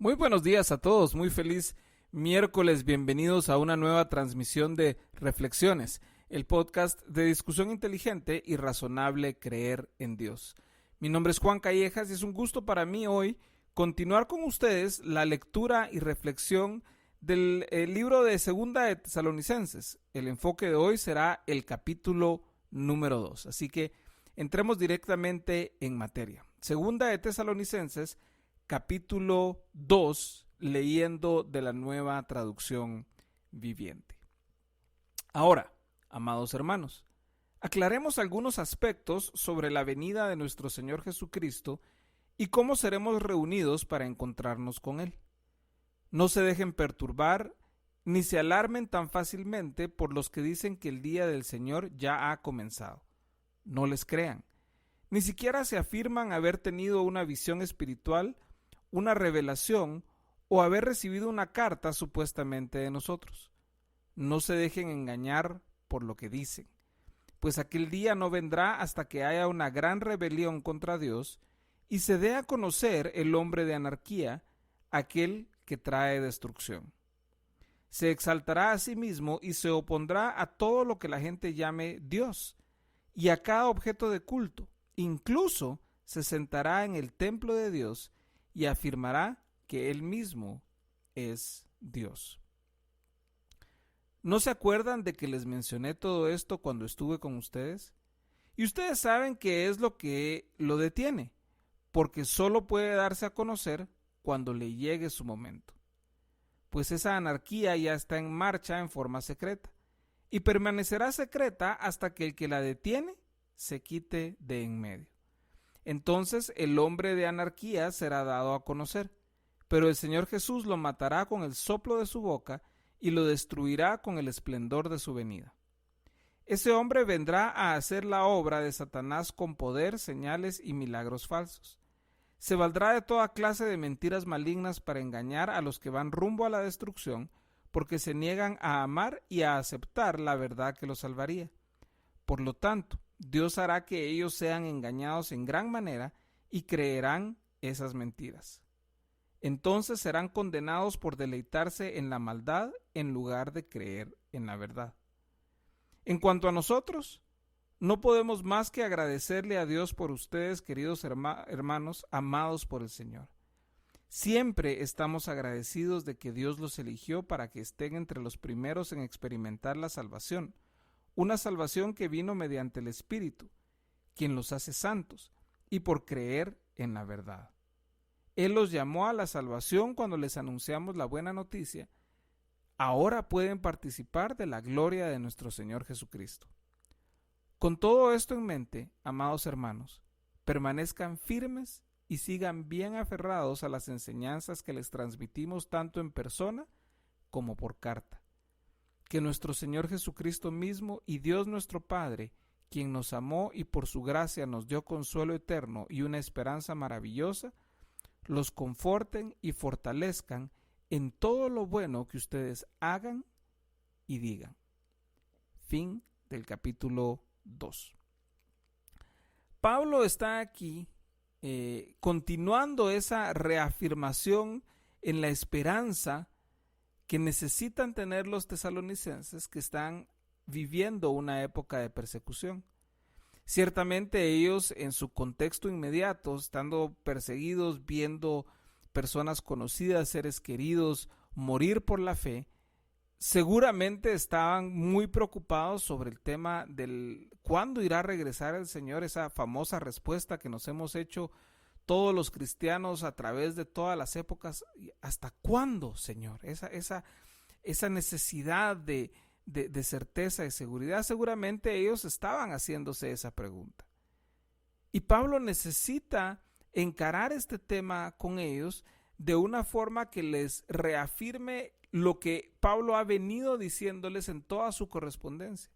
Muy buenos días a todos, muy feliz miércoles, bienvenidos a una nueva transmisión de Reflexiones, el podcast de discusión inteligente y razonable creer en Dios. Mi nombre es Juan Callejas y es un gusto para mí hoy continuar con ustedes la lectura y reflexión del libro de Segunda de Tesalonicenses. El enfoque de hoy será el capítulo número 2, así que entremos directamente en materia. Segunda de Tesalonicenses, capítulo 2, leyendo de la Nueva Traducción Viviente. Ahora, amados hermanos, aclaremos algunos aspectos sobre la venida de nuestro Señor Jesucristo y cómo seremos reunidos para encontrarnos con Él. No se dejen perturbar ni se alarmen tan fácilmente por los que dicen que el día del Señor ya ha comenzado. No les crean. Ni siquiera se afirman haber tenido una visión espiritual, una revelación o haber recibido una carta supuestamente de nosotros. No se dejen engañar por lo que dicen, pues aquel día no vendrá hasta que haya una gran rebelión contra Dios y se dé a conocer el hombre de anarquía, aquel que trae destrucción. Se exaltará a sí mismo y se opondrá a todo lo que la gente llame Dios y a cada objeto de culto. Incluso se sentará en el templo de Dios y afirmará que Él mismo es Dios. ¿No se acuerdan de que les mencioné todo esto cuando estuve con ustedes? Y ustedes saben qué es lo que lo detiene, porque solo puede darse a conocer cuando le llegue su momento. Pues esa anarquía ya está en marcha en forma secreta, y permanecerá secreta hasta que el que la detiene se quite de en medio. Entonces el hombre de anarquía será dado a conocer, pero el Señor Jesús lo matará con el soplo de su boca y lo destruirá con el esplendor de su venida. Ese hombre vendrá a hacer la obra de Satanás con poder, señales y milagros falsos. Se valdrá de toda clase de mentiras malignas para engañar a los que van rumbo a la destrucción, porque se niegan a amar y a aceptar la verdad que los salvaría. Por lo tanto, Dios hará que ellos sean engañados en gran manera y creerán esas mentiras. Entonces serán condenados por deleitarse en la maldad en lugar de creer en la verdad. En cuanto a nosotros, no podemos más que agradecerle a Dios por ustedes, queridos hermanos, amados por el Señor. Siempre estamos agradecidos de que Dios los eligió para que estén entre los primeros en experimentar la salvación, una salvación que vino mediante el Espíritu, quien los hace santos, y por creer en la verdad. Él los llamó a la salvación cuando les anunciamos la buena noticia. Ahora pueden participar de la gloria de nuestro Señor Jesucristo. Con todo esto en mente, amados hermanos, permanezcan firmes y sigan bien aferrados a las enseñanzas que les transmitimos tanto en persona como por carta. Que nuestro Señor Jesucristo mismo y Dios nuestro Padre, quien nos amó y por su gracia nos dio consuelo eterno y una esperanza maravillosa, los conforten y fortalezcan en todo lo bueno que ustedes hagan y digan. Fin del capítulo 2. Pablo está aquí continuando esa reafirmación en la esperanza que necesitan tener los tesalonicenses que están viviendo una época de persecución. Ciertamente ellos en su contexto inmediato, estando perseguidos, viendo personas conocidas, seres queridos, morir por la fe, seguramente estaban muy preocupados sobre el tema del cuándo irá a regresar el Señor, esa famosa respuesta que nos hemos hecho todos los cristianos a través de todas las épocas. ¿Hasta cuándo, Señor? Esa necesidad de certeza y seguridad, seguramente ellos estaban haciéndose esa pregunta. Y Pablo necesita encarar este tema con ellos de una forma que les reafirme lo que Pablo ha venido diciéndoles en toda su correspondencia.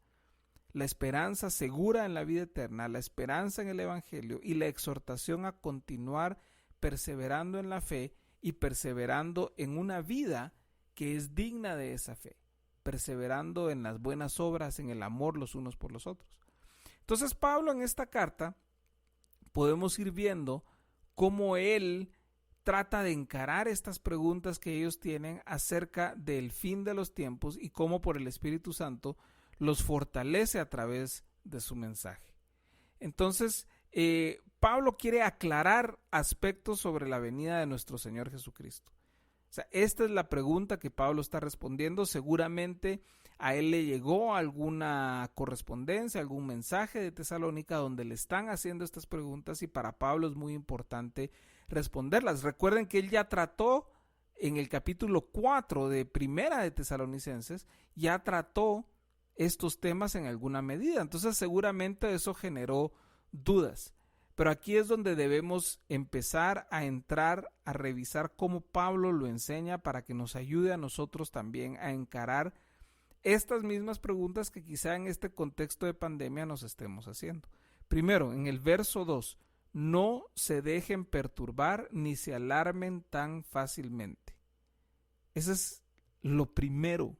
La esperanza segura en la vida eterna, la esperanza en el Evangelio y la exhortación a continuar perseverando en la fe y perseverando en una vida que es digna de esa fe, perseverando en las buenas obras, en el amor los unos por los otros. Entonces Pablo en esta carta podemos ir viendo cómo él trata de encarar estas preguntas que ellos tienen acerca del fin de los tiempos y cómo por el Espíritu Santo los fortalece a través de su mensaje. Entonces, Pablo quiere aclarar aspectos sobre la venida de nuestro Señor Jesucristo. O sea, esta es la pregunta que Pablo está respondiendo. Seguramente a él le llegó alguna correspondencia, algún mensaje de Tesalónica donde le están haciendo estas preguntas y para Pablo es muy importante responderlas. Recuerden que él ya trató en el capítulo 4 de Primera de Tesalonicenses, ya trató estos temas en alguna medida. Entonces seguramente eso generó dudas. Pero aquí es donde debemos empezar a entrar a revisar cómo Pablo lo enseña para que nos ayude a nosotros también a encarar estas mismas preguntas que quizá en este contexto de pandemia nos estemos haciendo. Primero, en el verso 2, no se dejen perturbar ni se alarmen tan fácilmente. Ese es lo primero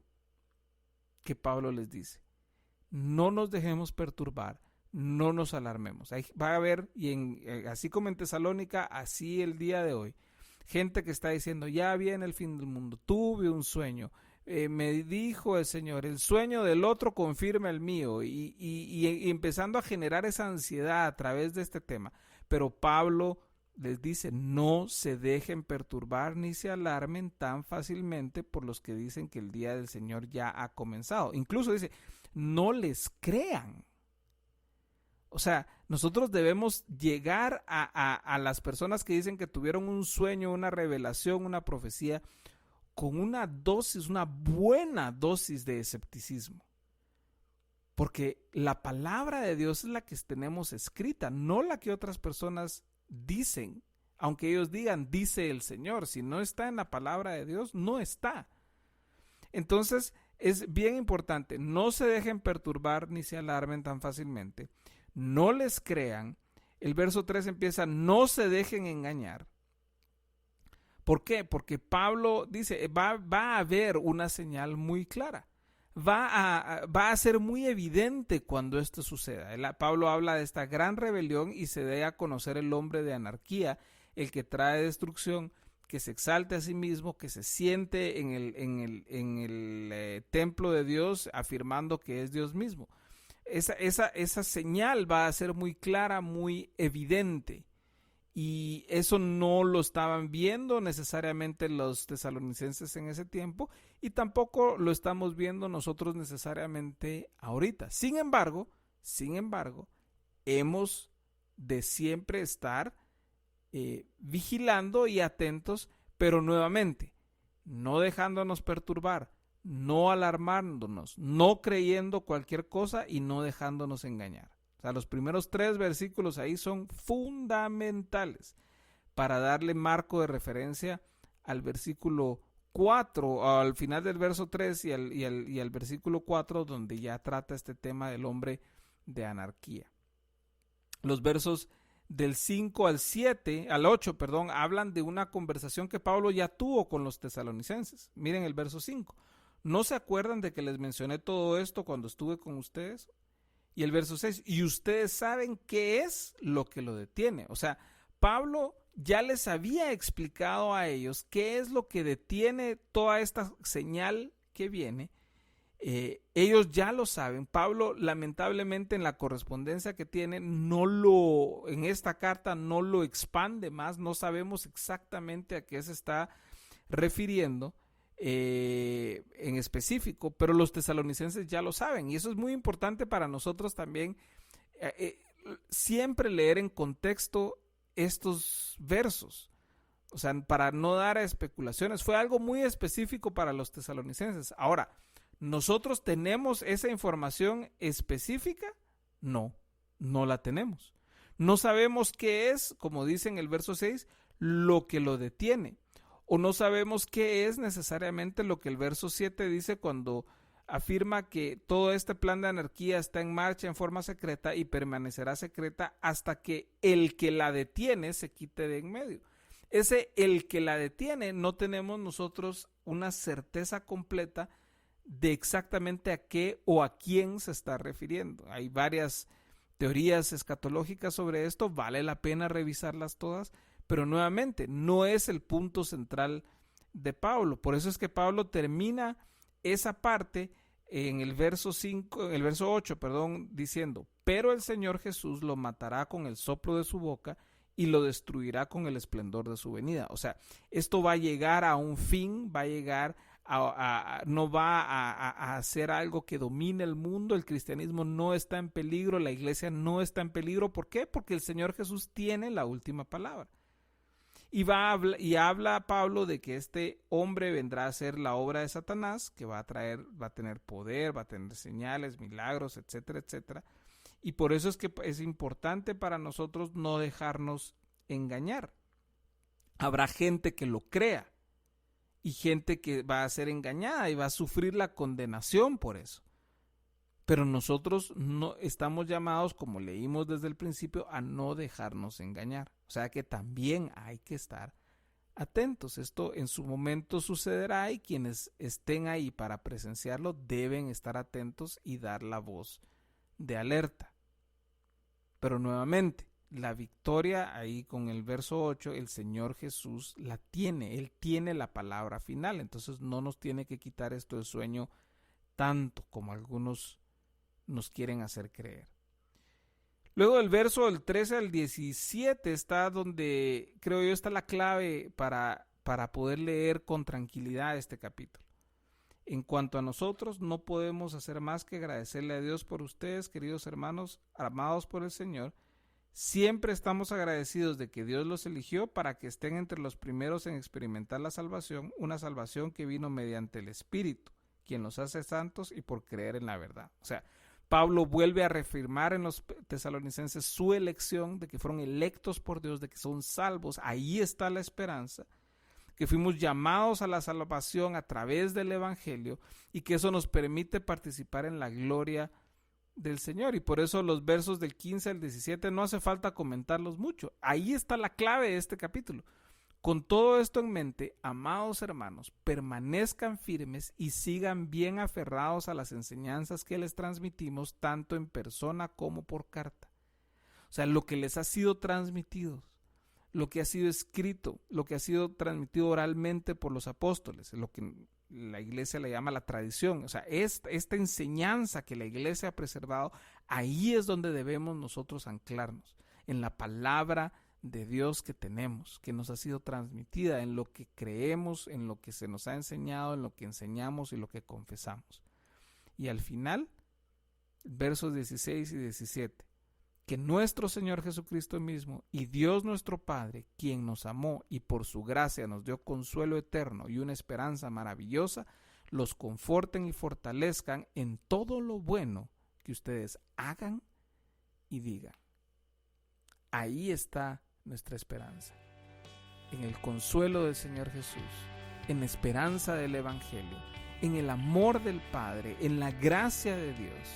que Pablo les dice. No nos dejemos perturbar, no nos alarmemos. Ahí va a haber, así como en Tesalónica, así el día de hoy, gente que está diciendo, ya viene el fin del mundo, tuve un sueño, me dijo el Señor, el sueño del otro confirma el mío, y empezando a generar esa ansiedad a través de este tema. Pero Pablo les dice, no se dejen perturbar ni se alarmen tan fácilmente por los que dicen que el día del Señor ya ha comenzado. Incluso dice, no les crean. O sea, nosotros debemos llegar a las personas que dicen que tuvieron un sueño, una revelación, una profecía, con una buena dosis de escepticismo. Porque la palabra de Dios es la que tenemos escrita, no la que otras personas dicen. Aunque ellos digan, dice el Señor, si no está en la palabra de Dios, no está. Entonces, es bien importante, no se dejen perturbar ni se alarmen tan fácilmente. No les crean. El verso 3 empieza, no se dejen engañar. ¿Por qué? Porque Pablo dice, va a haber una señal muy clara. Va a ser muy evidente cuando esto suceda. Pablo habla de esta gran rebelión y se dé a conocer el hombre de anarquía, el que trae destrucción, que se exalte a sí mismo, que se siente en el templo de Dios afirmando que es Dios mismo. Esa señal va a ser muy clara, muy evidente. Y eso no lo estaban viendo necesariamente los tesalonicenses en ese tiempo y tampoco lo estamos viendo nosotros necesariamente ahorita. Sin embargo, hemos de siempre estar vigilando y atentos, pero nuevamente, no dejándonos perturbar, no alarmándonos, no creyendo cualquier cosa y no dejándonos engañar. O sea, los primeros 3 versículos ahí son fundamentales para darle marco de referencia al versículo 4, al final del verso 3 y al versículo 4, donde ya trata este tema del hombre de anarquía. Los versos del 5 al 8, hablan de una conversación que Pablo ya tuvo con los tesalonicenses. Miren el verso 5. ¿No se acuerdan de que les mencioné todo esto cuando estuve con ustedes? Y el verso 6, y ustedes saben qué es lo que lo detiene. O sea, Pablo ya les había explicado a ellos qué es lo que detiene toda esta señal que viene. Ellos ya lo saben. Pablo, lamentablemente, en la correspondencia que tiene, en esta carta no lo expande más. No sabemos exactamente a qué se está refiriendo en específico, pero los tesalonicenses ya lo saben y eso es muy importante para nosotros también, siempre leer en contexto estos versos, o sea, para no dar especulaciones. Fue algo muy específico para los tesalonicenses. Ahora, ¿nosotros tenemos esa información específica? No la tenemos. No sabemos qué es, como dice en el verso 6, lo que lo detiene. O no sabemos qué es necesariamente lo que el verso 7 dice cuando afirma que todo este plan de anarquía está en marcha en forma secreta y permanecerá secreta hasta que el que la detiene se quite de en medio. El que la detiene, no tenemos nosotros una certeza completa de exactamente a qué o a quién se está refiriendo. Hay varias teorías escatológicas sobre esto, vale la pena revisarlas todas, Pero nuevamente, no es el punto central de Pablo. Por eso es que Pablo termina esa parte en el verso 8, diciendo: pero el Señor Jesús lo matará con el soplo de su boca y lo destruirá con el esplendor de su venida. O sea, esto va a llegar a un fin, va a llegar no va a hacer algo que domine el mundo. El cristianismo no está en peligro, la iglesia no está en peligro. ¿Por qué? Porque el Señor Jesús tiene la última palabra. Y habla Pablo de que este hombre vendrá a ser la obra de Satanás, que va a tener poder, va a tener señales, milagros, etcétera, etcétera. Y por eso es que es importante para nosotros no dejarnos engañar. Habrá gente que lo crea y gente que va a ser engañada y va a sufrir la condenación por eso. Pero nosotros no estamos llamados, como leímos desde el principio, a no dejarnos engañar. O sea que también hay que estar atentos. Esto en su momento sucederá y quienes estén ahí para presenciarlo deben estar atentos y dar la voz de alerta. Pero nuevamente, la victoria ahí con el verso 8, el Señor Jesús la tiene. Él tiene la palabra final. Entonces no nos tiene que quitar esto del sueño tanto como algunos nos quieren hacer creer. Luego del verso del 13 al 17 está donde creo yo está la clave para poder leer con tranquilidad este capítulo. En cuanto a nosotros, no podemos hacer más que agradecerle a Dios por ustedes, queridos hermanos, amados por el Señor. Siempre estamos agradecidos de que Dios los eligió para que estén entre los primeros en experimentar la salvación, una salvación que vino mediante el Espíritu, quien los hace santos y por creer en la verdad. O sea, Pablo vuelve a reafirmar en los tesalonicenses su elección, de que fueron electos por Dios, de que son salvos. Ahí está la esperanza, que fuimos llamados a la salvación a través del Evangelio y que eso nos permite participar en la gloria del Señor. Y por eso los versos del 15 al 17 no hace falta comentarlos mucho. Ahí está la clave de este capítulo. Con todo esto en mente, amados hermanos, permanezcan firmes y sigan bien aferrados a las enseñanzas que les transmitimos tanto en persona como por carta. O sea, lo que les ha sido transmitido, lo que ha sido escrito, lo que ha sido transmitido oralmente por los apóstoles, lo que la iglesia le llama la tradición. O sea, esta enseñanza que la iglesia ha preservado, ahí es donde debemos nosotros anclarnos, en la palabra de Dios que tenemos, que nos ha sido transmitida, en lo que creemos, en lo que se nos ha enseñado, en lo que enseñamos y lo que confesamos. Y al final, versos 16 y 17, que nuestro Señor Jesucristo mismo y Dios nuestro Padre, quien nos amó y por su gracia nos dio consuelo eterno y una esperanza maravillosa, los conforten y fortalezcan en todo lo bueno que ustedes hagan y digan. Ahí está nuestra esperanza, en el consuelo del Señor Jesús, en la esperanza del Evangelio, en el amor del Padre, en la gracia de Dios,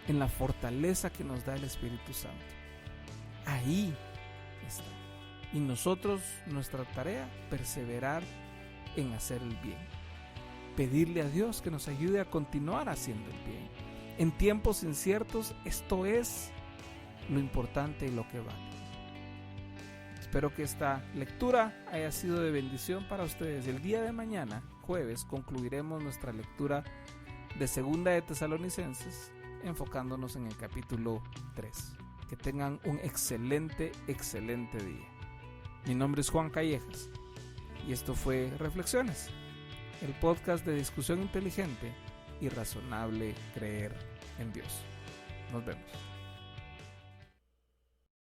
en la fortaleza que nos da el Espíritu Santo. Ahí está. Y nosotros, nuestra tarea, perseverar en hacer el bien. Pedirle a Dios que nos ayude a continuar haciendo el bien. En tiempos inciertos, esto es lo importante y lo que vale. Espero que esta lectura haya sido de bendición para ustedes. El día de mañana, jueves, concluiremos nuestra lectura de Segunda de Tesalonicenses, enfocándonos en el capítulo 3. Que tengan un excelente día. Mi nombre es Juan Callejas y esto fue Reflexiones, el podcast de discusión inteligente y razonable creer en Dios. Nos vemos.